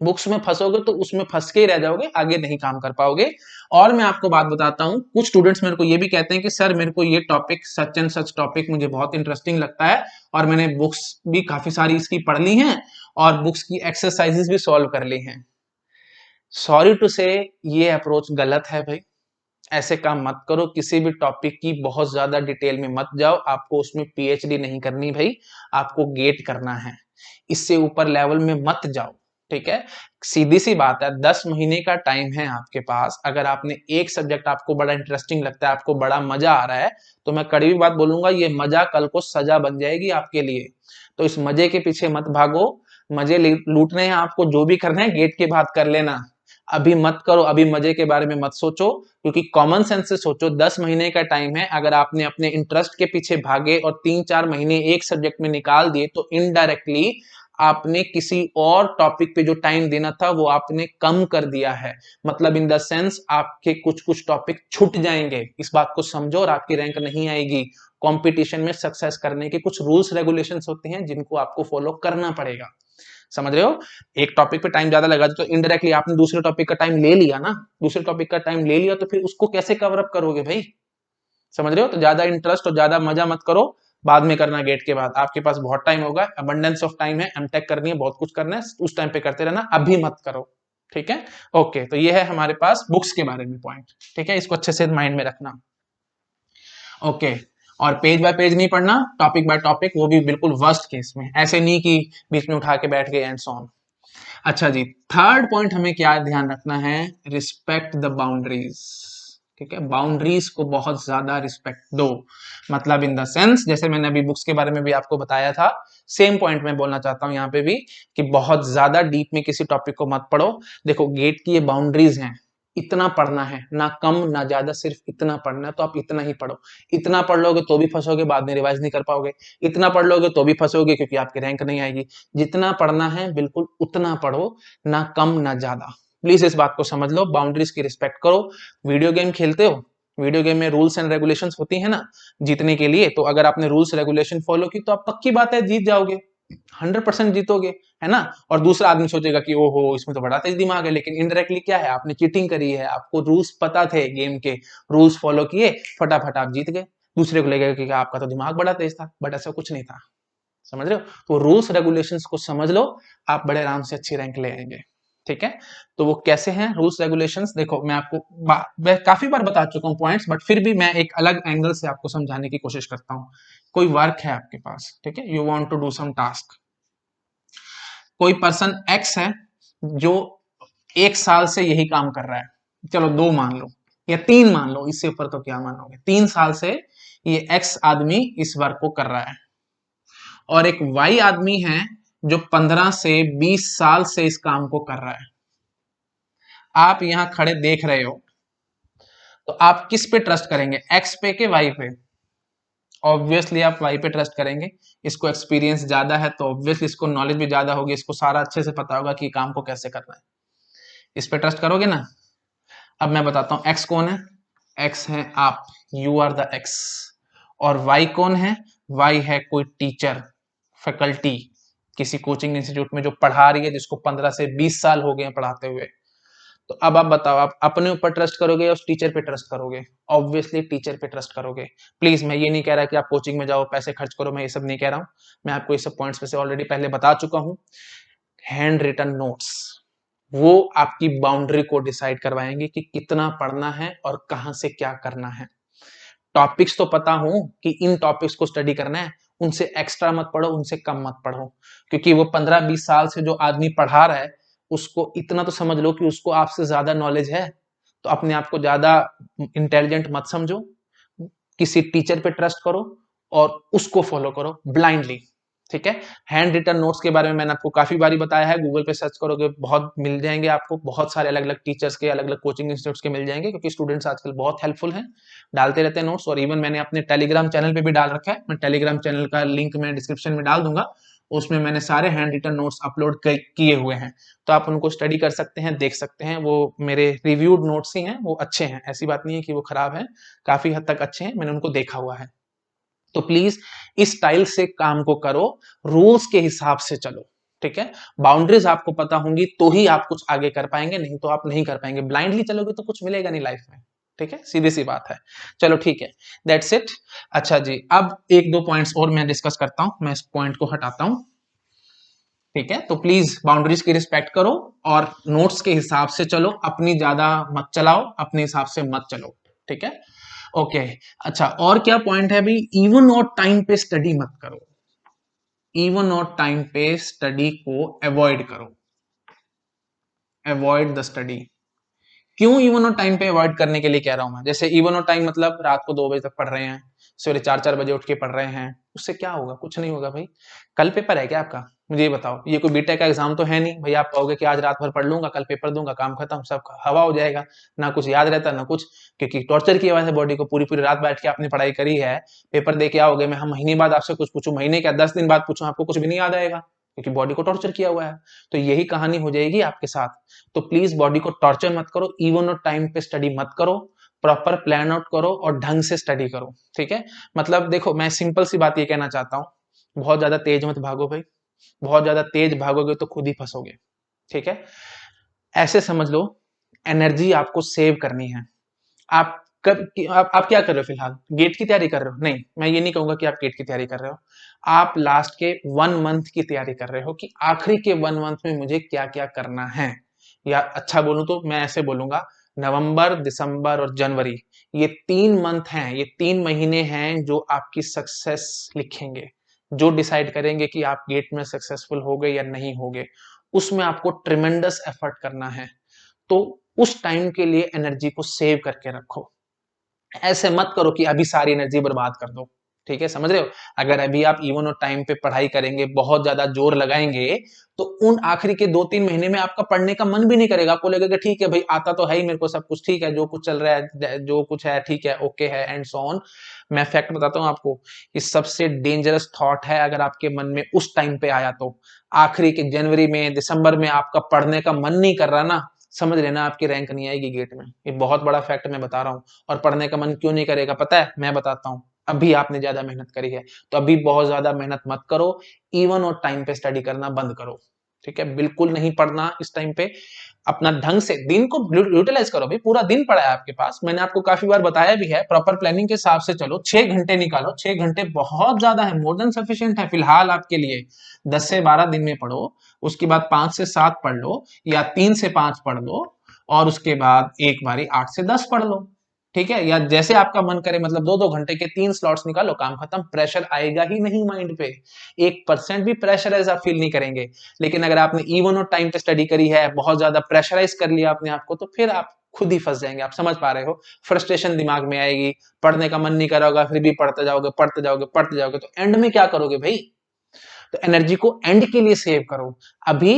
Speaker 1: बुक्स में फंसोगे तो उसमें फंस के ही रह जाओगे, आगे नहीं काम कर पाओगे। और मैं आपको बात बताता हूँ, कुछ स्टूडेंट्स मेरे को ये भी कहते हैं कि सर मेरे को ये topic, such and such topic मुझे बहुत इंटरेस्टिंग लगता है और मैंने बुक्स भी काफी सारी इसकी पढ़ ली हैं और बुक्स की एक्सरसाइजेस भी सॉल्व कर ली हैं। सॉरी टू से, ये अप्रोच गलत है भाई। ऐसे काम मत करो, किसी भी टॉपिक की बहुत ज्यादा डिटेल में मत जाओ, आपको उसमें पीएचडी नहीं करनी भाई, आपको गेट करना है, इससे ऊपर लेवल में मत जाओ। ठीक है, सीधी सी बात है, 10 महीने का टाइम है आपके पास। अगर आपने एक सब्जेक्ट आपको बड़ा इंटरेस्टिंग लगता है, आपको बड़ा मजा आ रहा है, तो मैं कड़वी बात बोलूंगा, ये मजा कल को सजा बन जाएगी आपके लिए। तो इस मजे के पीछे मत भागो, मजे लूटने हैं आपको, जो भी करना है गेट के बाद कर लेना, अभी मत करो, अभी मजे के बारे में मत सोचो, क्योंकि कॉमन सेंस से सोचो, 10 महीने का टाइम है, अगर आपने अपने इंटरेस्ट के पीछे भागे और 3-4 महीने एक सब्जेक्ट में निकाल दिए तो इनडायरेक्टली आपने किसी और टॉपिक पे जो टाइम देना था वो आपने कम कर दिया है। मतलब इन द सेंस आपके कुछ कुछ टॉपिक छूट जाएंगे, इस बात को समझो, और आपकी रैंक नहीं आएगी। कंपटीशन में सक्सेस करने के कुछ रूल्स रेगुलेशंस होते हैं जिनको आपको फॉलो करना पड़ेगा, समझ रहे हो। एक टॉपिक पे टाइम ज्यादा लगा तो इनडायरेक्टली आपने दूसरे टॉपिक का टाइम ले लिया ना, दूसरे टॉपिक का टाइम ले लिया तो फिर उसको कैसे कवर अप करोगे भाई, समझ रहे हो। तो ज्यादा इंटरेस्ट और ज्यादा मजा मत करो, बाद में करना, गेट के बाद आपके पास बहुत टाइम होगा, अबंडेंस ऑफ टाइम है, एमटेक करनी है, बहुत कुछ करना है, उस टाइम पे करते रहना, अभी मत करो। ठीक है, ओके, तो ये है हमारे पास बुक्स के बारे में पॉइंट। ठीक है, इसको अच्छे से माइंड में रखना। ओके, और पेज बाय पेज नहीं पढ़ना, टॉपिक बाय टॉपिक, वो भी बिल्कुल वर्स्ट केस में, ऐसे नहीं कि बीच में उठा के बैठ गए एंड सो ऑन। अच्छा जी, थर्ड पॉइंट हमें क्या ध्यान रखना है, रिस्पेक्ट द बाउंड्रीज। ठीक है, बाउंड्रीज को बहुत ज्यादा रिस्पेक्ट दो। मतलब इन द सेंस, जैसे मैंने अभी बुक्स के बारे में भी आपको बताया था, सेम पॉइंट में बोलना चाहता हूं यहाँ पे भी, कि बहुत ज्यादा डीप में किसी टॉपिक को मत पढ़ो। देखो, गेट की ये बाउंड्रीज हैं, इतना पढ़ना है, ना कम ना ज्यादा, सिर्फ इतना पढ़ना है, तो आप इतना ही पढ़ो। इतना पढ़ लोगे तो भी फंसोगे, बाद में रिवाइज नहीं कर पाओगे। इतना पढ़ लोगे तो भी फंसोगे, क्योंकि आपकी रैंक नहीं आएगी। जितना पढ़ना है बिल्कुल उतना पढ़ो, ना कम ना ज्यादा। प्लीज इस बात को समझ लो, बाउंड्रीज की रिस्पेक्ट करो। वीडियो गेम खेलते हो, वीडियो गेम में रूल्स एंड रेगुलेशंस होती है ना जीतने के लिए, तो अगर आपने रूल्स रेगुलेशन फॉलो की तो आप पक्की बात है जीत जाओगे, 100% जीतोगे, है ना। और दूसरा आदमी सोचेगा कि ओहो इसमें तो बड़ा तेज दिमाग है, लेकिन इनडायरेक्टली क्या है, आपने चीटिंग करी है, आपको रूल्स पता थे गेम के, रूल्स फॉलो किए, फटाफट आप जीत गए। दूसरे को लगेगा कि आपका तो दिमाग बड़ा तेज था, बट ऐसा कुछ नहीं था, समझ रहे हो। तो रूल्स रेगुलेशंस को समझ लो, आप बड़े आराम से अच्छी रैंक ले आएंगे। ठीक है, तो वो कैसे हैं रूल्स रेगुलेशंस, देखो मैं आपको मैं काफी बार बता चुका हूं पॉइंट्स, बट फिर भी मैं एक अलग एंगल से आपको समझाने की कोशिश करता हूं। कोई वर्क है आपके पास, ठीक है, you want to do some task. कोई पर्सन एक्स है जो 1 साल से यही काम कर रहा है, चलो 2 मान लो या 3 मान लो, इससे ऊपर तो क्या मानोगे, 3 साल से ये एक्स आदमी इस वर्क को कर रहा है। और एक वाई आदमी है जो 15 से 20 साल से इस काम को कर रहा है। आप यहां खड़े देख रहे हो, तो आप किस पे ट्रस्ट करेंगे, एक्स पे के वाई पे। ऑब्वियसली आप वाई पे ट्रस्ट करेंगे, इसको एक्सपीरियंस ज्यादा है तो ऑब्वियसली इसको नॉलेज भी ज्यादा होगी, इसको सारा अच्छे से पता होगा कि काम को कैसे करना है, इस पे ट्रस्ट करोगे ना। अब मैं बताता हूं एक्स कौन है, एक्स है आप, यू आर द एक्स। और वाई कौन है, वाई है कोई टीचर, फैकल्टी, किसी कोचिंग इंस्टीट्यूट में जो पढ़ा रही है, जिसको 15 से 20 साल हो गए पढ़ाते हुए। तो अब आप बताओ, आप अपने ऊपर ट्रस्ट करोगे या उस टीचर पे ट्रस्ट करोगे। ऑब्वियसली टीचर पे ट्रस्ट करोगे। प्लीज, मैं ये नहीं कह रहा कि आप कोचिंग में जाओ पैसे खर्च करो, मैं ये सब नहीं कह रहा हूं, मैं आपको ये सब पॉइंट्स में से ऑलरेडी पहले बता चुका हूं। हैंड रिटन नोट्स, वो आपकी बाउंड्री को डिसाइड करवाएंगे कि कितना पढ़ना है और कहां से क्या करना है। टॉपिक्स तो पता हो कि इन टॉपिक्स को स्टडी करना है, उनसे एक्स्ट्रा मत पढ़ो, उनसे कम मत पढ़ो, क्योंकि वो 15-20 साल से जो आदमी पढ़ा रहा है, उसको इतना तो समझ लो कि उसको आपसे ज्यादा नॉलेज है। तो अपने आप को ज्यादा इंटेलिजेंट मत समझो, किसी टीचर पे ट्रस्ट करो और उसको फॉलो करो ब्लाइंडली। ठीक है, हैंड रिटन नोट्स के बारे में मैंने आपको काफी बारी बताया है, गूगल पे सर्च करोगे बहुत मिल जाएंगे आपको, बहुत सारे अलग अलग टीचर्स के, अलग अलग कोचिंग इंस्टीट्यूट्स के मिल जाएंगे, क्योंकि स्टूडेंट्स आजकल बहुत हेल्पफुल हैं, डालते रहते हैं नोट्स। और इवन मैंने अपने टेलीग्राम चैनल पे भी डाल रखा है, मैं टेलीग्राम चैनल का लिंक मैं डिस्क्रिप्शन में डाल दूंगा, उसमें मैंने सारे हैंड रिटन नोट्स अपलोड किए हुए हैं, तो आप उनको स्टडी कर सकते हैं, देख सकते हैं। वो मेरे रिव्यूड नोट्स ही हैं, वो अच्छे हैं, ऐसी बात नहीं है कि वो खराब है, काफी हद तक अच्छे हैं, मैंने उनको देखा हुआ है। तो प्लीज इस स्टाइल से काम को करो, रूल्स के हिसाब से चलो। ठीक है, बाउंड्रीज आपको पता होंगी तो ही आप कुछ आगे कर पाएंगे, नहीं तो आप नहीं कर पाएंगे। ब्लाइंडली चलोगे तो कुछ मिलेगा नहीं लाइफ में। ठीक है, सीधी सी बात है। चलो ठीक है, दैट्स इट। अच्छा जी, अब एक दो पॉइंट्स और मैं डिस्कस करता हूं, मैं इस पॉइंट को हटाता हूं। ठीक है, तो प्लीज बाउंड्रीज की रिस्पेक्ट करो और नोट्स के हिसाब से चलो, अपनी ज्यादा मत चलाओ, अपने हिसाब से मत चलो। ठीक है, ओके। अच्छा, और क्या पॉइंट है भाई, इवन और टाइम पे स्टडी मत करो। इवन और टाइम पे स्टडी को अवॉइड करो, अवॉइड द स्टडी। क्यों इवन और टाइम पे अवॉइड करने के लिए कह रहा हूं मैं? जैसे इवन और टाइम मतलब रात को 2 बजे तक पढ़ रहे हैं, सवेरे 4-4 बजे उठ के पढ़ रहे हैं, उससे क्या होगा? कुछ नहीं होगा भाई। कल पेपर है क्या आपका? मुझे ये बताओ, ये कोई बीटेक का एग्जाम तो है नहीं भाई आप कहोगे कि आज रात भर पढ़ लूंगा, कल पेपर दूंगा, काम खत्म, सब हवा हो जाएगा, ना कुछ याद रहता ना कुछ। क्योंकि टॉर्चर किया हुआ है बॉडी को, पूरी पूरी रात बैठ के आपने पढ़ाई करी है, पेपर दे के आओगे, मैं हम महीने बाद आपसे कुछ पूछूं, महीने क्या 10 दिन बाद पूछूं, आपको कुछ भी नहीं याद आएगा, क्योंकि बॉडी को टॉर्चर किया हुआ है। तो यही कहानी हो जाएगी आपके साथ। तो प्लीज बॉडी को टॉर्चर मत करो, इवन और टाइम पे स्टडी मत करो, प्रॉपर प्लान आउट करो और ढंग से स्टडी करो। ठीक है, मतलब देखो मैं सिंपल सी बात ये कहना चाहता हूँ, बहुत ज्यादा तेज मत भागो भाई, बहुत ज्यादा तेज भागोगे तो खुद ही फंसोगे। ठीक है, ऐसे समझ लो, एनर्जी आपको सेव करनी है। आप आप क्या कर रहे हो फिलहाल? गेट की तैयारी कर रहे हो? नहीं, मैं ये नहीं कहूंगा कि आप गेट की तैयारी कर रहे हो। आप लास्ट के 1 मंथ की तैयारी कर रहे हो कि आखिरी के 1 मंथ में मुझे क्या क्या करना है। या अच्छा बोलूं तो मैं ऐसे बोलूंगा, नवंबर, दिसंबर और जनवरी, ये 3 मंथ हैं, ये 3 महीने हैं जो आपकी सक्सेस लिखेंगे, जो डिसाइड करेंगे कि आप गेट में सक्सेसफुल हो गए या नहीं हो गए। उसमें आपको ट्रिमेंडस एफर्ट करना है। तो उस टाइम के लिए एनर्जी को सेव करके रखो। ऐसे मत करो कि अभी सारी एनर्जी बर्बाद कर दो। ठीक है, समझ रहे हो? अगर अभी आप इवन और टाइम पे पढ़ाई करेंगे, बहुत ज्यादा जोर लगाएंगे, तो उन आखिरी के 2-3 महीने में आपका पढ़ने का मन भी नहीं करेगा। आपको लगेगा ठीक है भाई, आता तो है ही मेरे को सब कुछ, ठीक है जो कुछ चल रहा है, जो कुछ है ठीक है, ओके है, एंड सो ऑन। मैं फैक्ट बताता हूँ आपको, इस सबसे डेंजरस थॉट है अगर आपके मन में उस टाइम पे आया तो, आखिरी के जनवरी में, दिसंबर में आपका पढ़ने का मन नहीं कर रहा ना, समझ लेना आपकी रैंक नहीं आएगी गेट में। ये बहुत बड़ा फैक्ट मैं बता रहा हूँ। और पढ़ने का मन क्यों नहीं करेगा पता है? मैं बताता हूँ। अभी आपने ज्यादा मेहनत करी है, तो अभी बहुत ज्यादा मेहनत मत करो, इवन और टाइम पे स्टडी करना बंद करो। ठीक है, बिल्कुल नहीं पढ़ना इस टाइम पे। अपना ढंग से दिन को यूटिलाइज करो भाई, पूरा दिन पड़ा है आपके पास, मैंने आपको काफी बार बताया भी है, प्रॉपर प्लानिंग के हिसाब से चलो, 6 घंटे निकालो, 6 घंटे बहुत ज्यादा है, मोर देन सफिशियंट है फिलहाल आपके लिए। 10 से 12 दिन में पढ़ो, उसके बाद 5 से 7 पढ़ लो, या 3 से 5 पढ़ लो, और उसके बाद एक बारी 8 से 10 पढ़ लो। ठीक है, या जैसे आपका मन करे, मतलब 2-2 घंटे के 3 स्लॉट्स निकालो, काम खत्म, प्रेशर आएगा ही नहीं माइंड पे, 1% भी प्रेशराइज आप फील नहीं करेंगे। लेकिन अगर आपने इवन और टाइम पे स्टडी करी है, बहुत ज्यादा प्रेशराइज कर लिया अपने आप को, तो फिर आप खुद ही फंस जाएंगे। आप समझ पा रहे हो? फ्रस्ट्रेशन दिमाग में आएगी, पढ़ने का मन नहीं कर होगा, फिर भी पढ़ते जाओगे, पढ़ते जाओगे, पढ़ते जाओगे, तो एंड में क्या करोगे भाई? तो एनर्जी को एंड के लिए सेव करो। अभी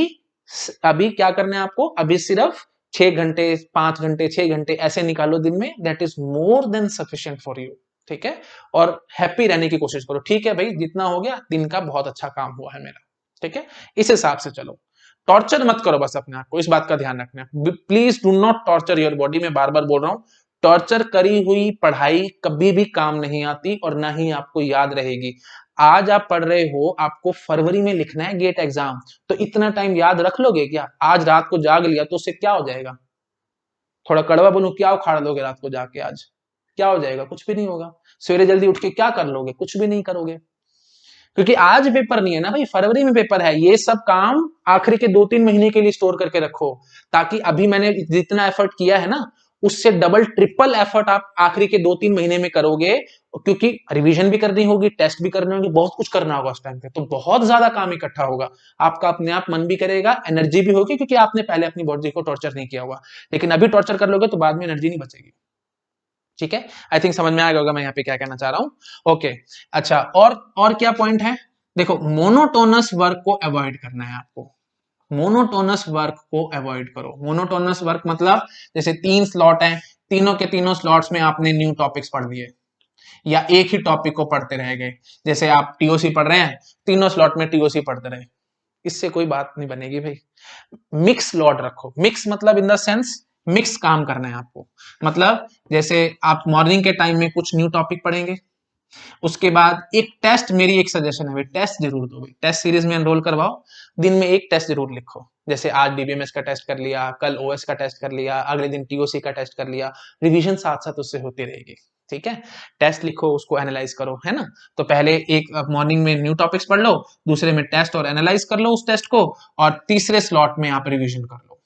Speaker 1: अभी क्या करना है आपको? अभी सिर्फ 6 घंटे, 5 घंटे, 6 घंटे ऐसे निकालो दिन में, that is more than sufficient for you. ठीक है, और हैप्पी रहने की कोशिश करो। ठीक है भाई, जितना हो गया दिन का बहुत अच्छा काम हुआ है मेरा। ठीक है, इस हिसाब से चलो, टॉर्चर मत करो बस अपने आप को, इस बात का ध्यान रखना। Please do not torture your body, मैं बार बार बोल रहा हूं। टॉर्चर करी हुई पढ़ाई कभी भी काम नहीं आती और ना ही आपको याद रहेगी। आज आप पढ़ रहे हो, आपको फरवरी में लिखना है गेट एग्जाम, तो इतना टाइम याद रख लोगे क्या? आज रात को जाग लिया तो उससे क्या हो जाएगा? थोड़ा कड़वा बोलूं, क्या उखाड़ लोगे रात को जाके? आज क्या हो जाएगा? कुछ भी नहीं होगा। सवेरे जल्दी उठ के क्या कर लोगे? कुछ भी नहीं करोगे, क्योंकि आज पेपर नहीं है ना भाई, फरवरी में पेपर है। ये सब काम आखिरी के 2-3 महीने के लिए स्टोर करके रखो, ताकि अभी मैंने जितना एफर्ट किया है ना, उससे डबल ट्रिपल एफर्ट आप आखिरी के 2-3 महीने में करोगे। क्योंकि रिवीजन भी करनी होगी, टेस्ट भी करने होंगे, बहुत कुछ करना होगा उस टाइम पे, तो बहुत ज्यादा काम इकट्ठा होगा। आपका अपने आप मन भी करेगा, एनर्जी भी होगी, क्योंकि आपने पहले अपनी बॉडी को टॉर्चर नहीं किया हुआ। लेकिन अभी टॉर्चर कर लोगे तो बाद में एनर्जी नहीं बचेगी। ठीक है, आई थिंक समझ में आ गया होगा मैं यहाँ पे क्या कहना चाह रहा हूँ। ओके, अच्छा, और क्या पॉइंट है? देखो, मोनोटोनस वर्क को अवॉइड करना है आपको। मोनोटोनस वर्क को अवॉइड करो। मोनोटोनस वर्क मतलब जैसे 3 स्लॉट हैं, तीनों के तीनों स्लॉट्स में आपने न्यू टॉपिक्स पढ़ लिए, या एक ही टॉपिक को पढ़ते रह गए। जैसे आप टीओसी पढ़ रहे हैं, तीनों स्लॉट में टीओसी पढ़ते रहे, इससे कोई बात नहीं बनेगी भाई। मिक्स स्लॉट रखो। मिक्स मतलब इन द सेंस, मिक्स काम करना है आपको। मतलब जैसे आप मॉर्निंग के टाइम में कुछ न्यू टॉपिक पढ़ेंगे, उसके बाद एक टेस्ट, मेरी एक सजेशन है भाई, टेस्ट जरूर दो भाई, टेस्ट सीरीज में एनरोल करवाओ, दिन में एक टेस्ट जरूर लिखो। जैसे आज डीबीएमएस का टेस्ट कर लिया, कल ओएस का टेस्ट कर लिया, अगले दिन टीओसी का टेस्ट कर लिया, रिवीजन साथ साथ उससे होती रहेगी। ठीक है, टेस्ट लिखो, उसको एनालाइज करो, है ना। तो पहले एक मॉर्निंग में न्यू टॉपिक्स पढ़ लो, दूसरे में टेस्ट और एनालाइज कर लो उस टेस्ट को, और तीसरे स्लॉट में आप रिवीजन कर लो।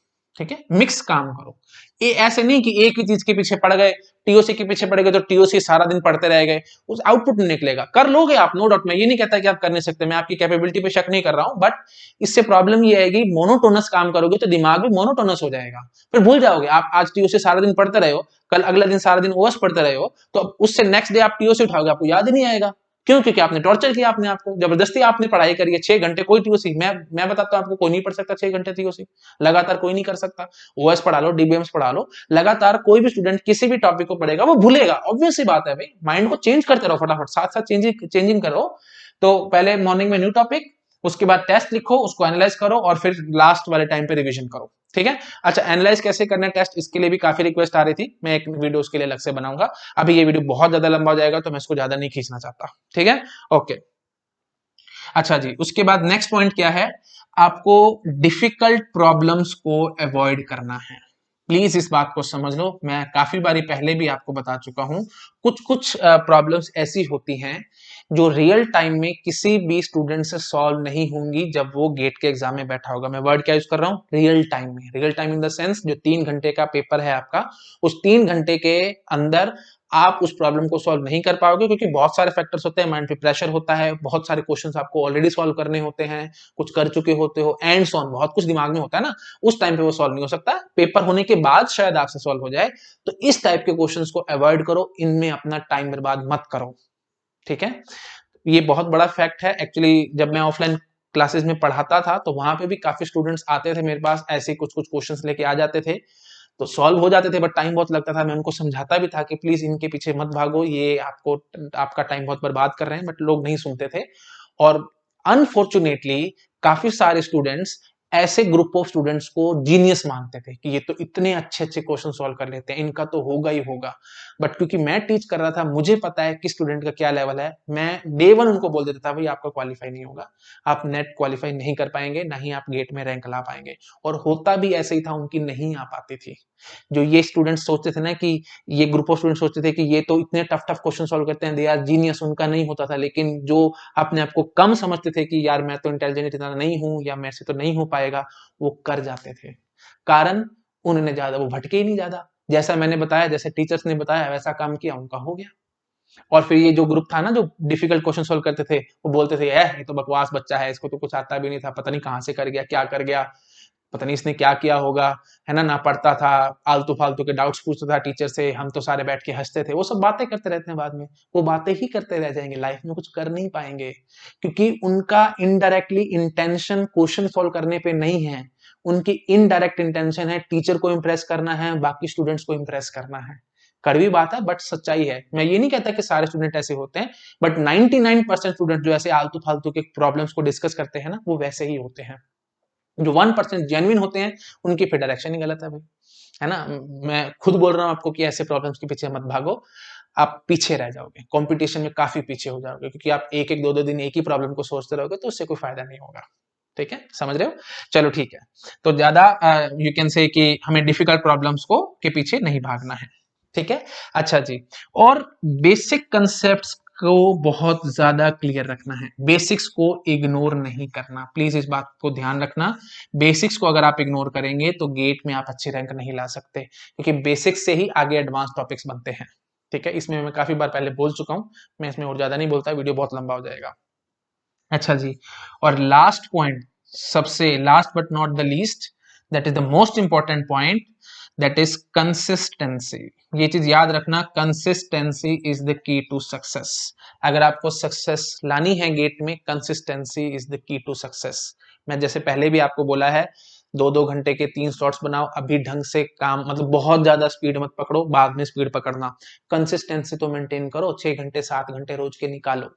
Speaker 1: ठीक है, मिक्स काम करो। ये ऐसे नहीं कि एक ही चीज के पीछे पड़ गए, टीओसी के पीछे पड़ गए तो टीओसी सारा दिन पढ़ते रह गए, उस आउटपुट नहीं निकलेगा। कर लोगे आप, नो डाउट, मैं ये नहीं कहता कि आप कर नहीं सकते, मैं आपकी कैपेबिलिटी पे शक नहीं कर रहा हूं, बट इससे प्रॉब्लम ये आएगी, मोनोटोनस काम करोगे तो दिमाग भी मोनोटोनस हो जाएगा, फिर भूल जाओगे। आप आज टीओसी सारा दिन पढ़ते रहे हो, कल अगला दिन सारा दिन ओएस पढ़ते रहे हो, तो उससे नेक्स्ट डे आप टीओसी उठाओगे, आपको याद ही नहीं आएगा। क्यों? क्योंकि आपने टॉर्चर किया अपने आपको, जबरदस्ती आपने पढ़ाई करी है 6 घंटे। कोई टीओसी, मैं बताता हूं आपको, कोई नहीं पढ़ सकता 6 घंटे टीओसी लगातार, कोई नहीं कर सकता। ओएस पढ़ा लो, डीबीएम्स पढ़ा लो, लगातार कोई भी स्टूडेंट किसी भी टॉपिक को पढ़ेगा वो भूलेगा, ऑब्वियस सी बात है भाई। माइंड को चेंज करते रहो फटाफट, साथ साथ चेंजिंग करो। तो पहले मॉर्निंग में न्यू टॉपिक, उसके बाद टेस्ट लिखो, उसको एनालाइज करो, और फिर लास्ट वाले टाइम पे रिवीजन करो। ठीक है, अच्छा एनालाइज कैसे करना है टेस्ट, इसके लिए भी काफी रिक्वेस्ट आ रही थी, मैं एक वीडियो उसके लिए अलग से बनाऊंगा। अभी ये वीडियो बहुत ज्यादा लंबा हो जाएगा तो मैं इसको ज्यादा नहीं खींचना चाहता। ठीक है, ओके। अच्छा जी, उसके बाद नेक्स्ट पॉइंट क्या है, आपको डिफिकल्ट प्रॉब्लम्स को अवॉइड करना है। प्लीज इस बात को समझ लो, मैं काफी बारी पहले भी आपको बता चुका हूं, कुछ कुछ प्रॉब्लम्स ऐसी होती हैं जो रियल टाइम में किसी भी स्टूडेंट से सॉल्व नहीं होंगी जब वो गेट के एग्जाम में बैठा होगा। मैं वर्ड क्या यूज कर रहा हूं, रियल टाइम में। Real time in the sense, जो 3 घंटे का पेपर है आपका, उस 3 घंटे के अंदर आप उस प्रॉब्लम को सॉल्व नहीं कर पाओगे, क्योंकि बहुत सारे फैक्टर्स होते हैं, माइंड पे प्रेशर होता है, बहुत सारे क्वेश्चंस आपको ऑलरेडी सॉल्व करने होते हैं, कुछ कर चुके होते हो, एंड सॉन बहुत कुछ दिमाग में होता है ना, उस टाइम पे वो सॉल्व नहीं हो सकता। पेपर होने के बाद शायद आपसे सॉल्व हो जाए। तो इस टाइप के क्वेश्चंस को अवॉइड करो, इनमें अपना टाइम बर्बाद मत करो। ठीक है, ये बहुत बड़ा फैक्ट है। एक्चुअली जब मैं ऑफलाइन क्लासेस में पढ़ाता था तो वहां पे भी काफी स्टूडेंट्स आते थे मेरे पास, ऐसे कुछ कुछ क्वेश्चंस लेके आ जाते थे, तो सॉल्व हो जाते थे, बट टाइम बहुत लगता था। मैं उनको समझाता भी था कि प्लीज इनके पीछे मत भागो, ये आपको आपका टाइम बहुत बर्बाद कर रहे हैं, बट लोग नहीं सुनते थे। और अनफॉर्चुनेटली काफी सारे स्टूडेंट्स ऐसे ग्रुप ऑफ स्टूडेंट्स को जीनियस मानते थे कि ये तो इतने अच्छे अच्छे क्वेश्चन सॉल्व कर लेते हैं, इनका तो होगा ही होगा। बट क्योंकि मैं टीच कर रहा था, मुझे पता है कि स्टूडेंट का क्या लेवल है, मैं डे वन उनको बोल देता था भाई आपका क्वालिफाई नहीं होगा, आप नेट क्वालिफाई नहीं कर पाएंगे, ना ही आप गेट में रैंक ला पाएंगे। और होता भी ऐसे ही था, उनकी नहीं आ पाती थी। जो ये स्टूडेंट्स सोचते थे ना कि ये ग्रुप ऑफ स्टूडेंट सोचते थे कि ये तो इतने टफ टफ क्वेश्चन सॉल्व करते हैं, दे आर जीनियस, उनका नहीं होता था। लेकिन जो अपने आप को कम समझते थे कि यार मैं तो इंटेलिजेंट इतना नहीं हूं, या मेरे से तो नहीं हो पाएगा, वो कर जाते थे। कारण उन्होंने ज्यादा, वो भटके ही नहीं ज्यादा, जैसा मैंने बताया, जैसे टीचर्स ने बताया वैसा काम किया, उनका हो गया। और फिर ये जो ग्रुप था ना, जो डिफिकल्ट क्वेश्चन सॉल्व करते थे, वो बोलते थे ये तो बकवास बच्चा है, इसको तो कुछ आता भी नहीं था, पता नहीं कहां से कर गया, क्या कर गया, पता नहीं इसने क्या किया होगा, है ना पढ़ता था, आलतू फालतू के डाउट्स पूछता था टीचर से, हम तो सारे बैठ के हंसते थे। वो सब बातें करते रहते हैं बाद में, वो बातें ही करते रह जाएंगे, लाइफ में कुछ कर नहीं पाएंगे, क्योंकि उनका इनडायरेक्टली इंटेंशन क्वेश्चन सॉल्व करने पे नहीं है, उनकी इनडायरेक्ट इंटेंशन है टीचर को इंप्रेस करना है, बाकी स्टूडेंट्स को इंप्रेस करना है। कड़वी बात है बट सच्चाई है। मैं ये नहीं कहता कि सारे स्टूडेंट ऐसे होते हैं, बट 99% स्टूडेंट जो ऐसे आलतू फालतू के प्रॉब्लम्स को डिस्कस करते हैं ना, वो वैसे ही होते हैं। जो 1% जेन्युइन होते हैं, उनकी फिर डायरेक्शन ही गलत है भाई, है ना। मैं खुद बोल रहा हूं आपको कि ऐसे प्रॉब्लम्स के पीछे मत भागो, आप पीछे रह जाओगे, कंपटीशन में काफी पीछे हो जाओगे, क्योंकि आप एक एक दो दो दिन एक ही प्रॉब्लम को सोचते रहोगे तो उससे कोई फायदा नहीं होगा। ठीक है, समझ रहे हो। चलो ठीक है, तो ज्यादा यू कैन से कि हमें डिफिकल्ट प्रॉब्लम्स को के पीछे नहीं भागना है। ठीक है, अच्छा जी, और बेसिक कंसेप्ट्स को बहुत ज्यादा क्लियर रखना है, बेसिक्स को इग्नोर नहीं करना, प्लीज इस बात को ध्यान रखना। बेसिक्स को अगर आप इग्नोर करेंगे तो गेट में आप अच्छी रैंक नहीं ला सकते, क्योंकि बेसिक्स से ही आगे एडवांस टॉपिक्स बनते हैं। ठीक है, इसमें मैं काफी बार पहले बोल चुका हूं, मैं इसमें और ज्यादा नहीं बोलता, वीडियो बहुत लंबा हो जाएगा। अच्छा जी, और लास्ट पॉइंट, सबसे last but not the least, that is the most important point, that is consistency. ये चीज याद रखना, consistency is the key to success. अगर आपको सक्सेस लानी है गेट में, consistency is the key to success. मैं जैसे पहले भी आपको बोला है, 2-2 घंटे के 3 स्लॉट्स बनाओ, अभी ढंग से काम, मतलब बहुत ज्यादा स्पीड मत पकड़ो, बाद में स्पीड पकड़ना। कंसिस्टेंसी तो मेंटेन करो, 6 घंटे 7 घंटे रोज के निकालो।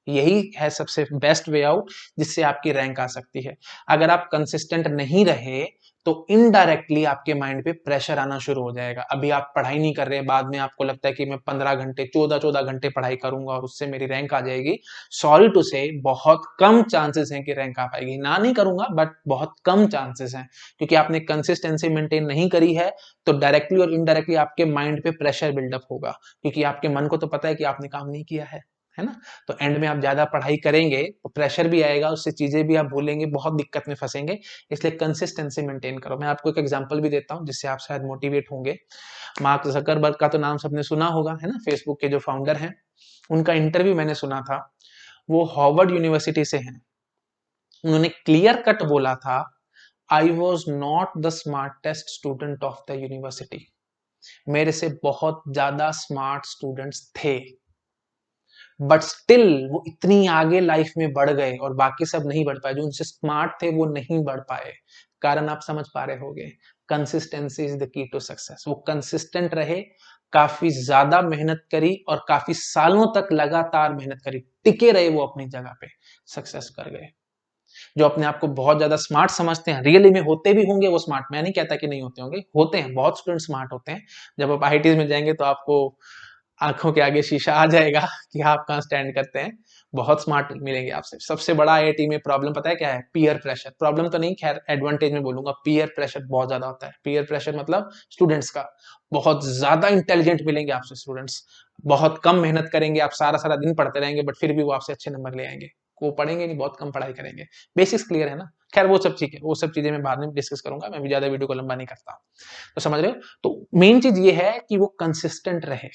Speaker 1: यही है सबसे बेस्ट वे आउट जिससे आपकी रैंक आ सकती है। अगर आप कंसिस्टेंट नहीं रहे तो इनडायरेक्टली आपके माइंड पे प्रेशर आना शुरू हो जाएगा। अभी आप पढ़ाई नहीं कर रहे, बाद में आपको लगता है कि मैं 15 घंटे 14 घंटे पढ़ाई करूंगा और उससे मेरी रैंक आ जाएगी। सॉरी टू से बहुत कम चांसेस हैं कि रैंक आ पाएगी। ना नहीं करूंगा बट बहुत कम चांसेस हैं, क्योंकि आपने कंसिस्टेंसी मेंटेन नहीं करी है। तो डायरेक्टली और इनडायरेक्टली आपके माइंड पे प्रेशर बिल्डअप होगा, क्योंकि आपके मन को तो पता है कि आपने काम नहीं किया है ना। तो एंड में आप ज्यादा पढ़ाई करेंगे तो प्रेशर भी आएगा, उससे चीजें भी आप भूलेंगे, बहुत दिक्कत में फंसेंगे। इसलिए कंसिस्टेंसी मेंटेन करो। मैं आपको एक एग्जांपल भी देता हूं जिससे आप शायद मोटिवेट होंगे। मार्क जकरबर्ग का तो नाम सबने सुना होगा, है ना, फेसबुक के जो फाउंडर हैं। उनका इंटरव्यू मैंने सुना था। वो हार्वर्ड यूनिवर्सिटी से हैं। उन्होंने क्लियर कट बोला था, I was not the smartest student of the university. मेरे से बहुत ज्यादा स्मार्ट स्टूडेंट्स थे, बट स्टिल वो इतनी आगे लाइफ में बढ़ गए और बाकी सब नहीं बढ़ पाए। जो उनसे स्मार्ट थे वो नहीं बढ़ पाए। कारण आप समझ पा रहे होंगे। Consistency is the key to success. वो कंसिस्टेंट रहे, काफी ज्यादा मेहनत करी और काफी सालों तक लगातार मेहनत करी, टिके रहे वो अपनी जगह पे, सक्सेस कर गए। जो अपने आप को बहुत ज्यादा स्मार्ट समझते हैं, रियली में होते भी होंगे वो स्मार्ट, मैं नहीं कहता कि नहीं होते होंगे, होते हैं, बहुत स्टूडेंट स्मार्ट होते हैं। जब आप आईआईटीज में जाएंगे तो आपको आंखों के आगे शीशा आ जाएगा कि आप कहाँ स्टैंड करते हैं। बहुत स्मार्ट मिलेंगे आपसे। सबसे बड़ा आईआईटी में प्रॉब्लम पता है क्या है? Peer pressure. प्रॉब्लम तो नहीं, खैर एडवांटेज में बोलूंगा, पीयर प्रेशर बहुत ज्यादा होता है। पीयर प्रेशर मतलब स्टूडेंट्स का। बहुत ज्यादा इंटेलिजेंट मिलेंगे आपसे स्टूडेंट्स, बहुत कम मेहनत करेंगे, आप सारा सारा दिन पढ़ते रहेंगे बट फिर भी वो आपसे अच्छे नंबर ले आएंगे। वो पढ़ेंगे नहीं, बहुत कम पढ़ाई करेंगे। बेसिक्स क्लियर है ना? खैर वो सब ठीक है, वो सब चीजें मैं बाद में डिस्कस करूंगा, मैं भी ज्यादा वीडियो को लंबा नहीं करता। तो समझ रहे हो? तो मेन चीज ये है कि वो कंसिस्टेंट रहे।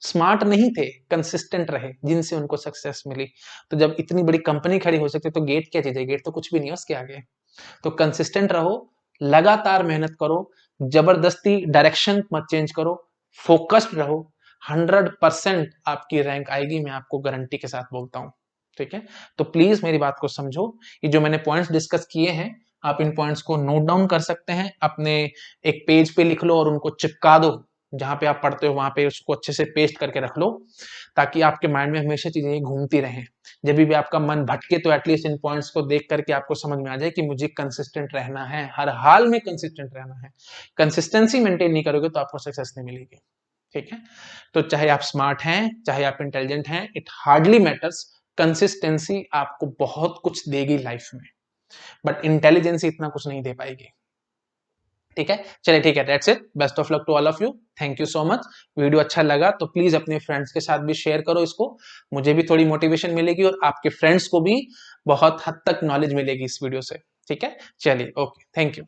Speaker 1: स्मार्ट नहीं थे, कंसिस्टेंट रहे, जिनसे उनको सक्सेस मिली। तो जब इतनी बड़ी कंपनी खड़ी हो सकती है तो गेट क्या चीज है? गेट तो कुछ भी नहीं है उसके आगे। तो कंसिस्टेंट रहो, लगातार मेहनत करो, जबरदस्ती डायरेक्शन मत चेंज करो, फोकस्ड रहो। 100% आपकी रैंक आएगी, मैं आपको गारंटी के साथ बोलता हूं। ठीक है? तो प्लीज मेरी बात को समझो। ये जो मैंने पॉइंट्स डिस्कस किए हैं, आप इन पॉइंट्स को नोट डाउन कर सकते हैं, अपने एक पेज पे लिख लो और उनको चिपका दो। जहां पे आप पढ़ते हो वहां पे उसको अच्छे से पेस्ट करके रख लो, ताकि आपके माइंड में हमेशा चीजें घूमती रहें। जब भी आपका मन भटके तो एटलीस्ट इन पॉइंट्स को देख करके आपको समझ में आ जाए कि मुझे कंसिस्टेंट रहना है, हर हाल में कंसिस्टेंट रहना है। कंसिस्टेंसी मेंटेन नहीं करोगे तो आपको सक्सेस नहीं मिलेगी। ठीक है? तो चाहे आप स्मार्ट हैं, चाहे आप इंटेलिजेंट हैं, इट हार्डली मैटर्स। कंसिस्टेंसी आपको बहुत कुछ देगी लाइफ में, बट इंटेलिजेंसी इतना कुछ नहीं दे पाएगी। ठीक है? चलिए ठीक है, that's it. Best of luck to all of you. Thank you so much. Video अच्छा लगा तो प्लीज अपने फ्रेंड्स के साथ भी शेयर करो इसको। मुझे भी थोड़ी मोटिवेशन मिलेगी और आपके फ्रेंड्स को भी बहुत हद तक नॉलेज मिलेगी इस वीडियो से। ठीक है? चलिए, ओके, थैंक यू।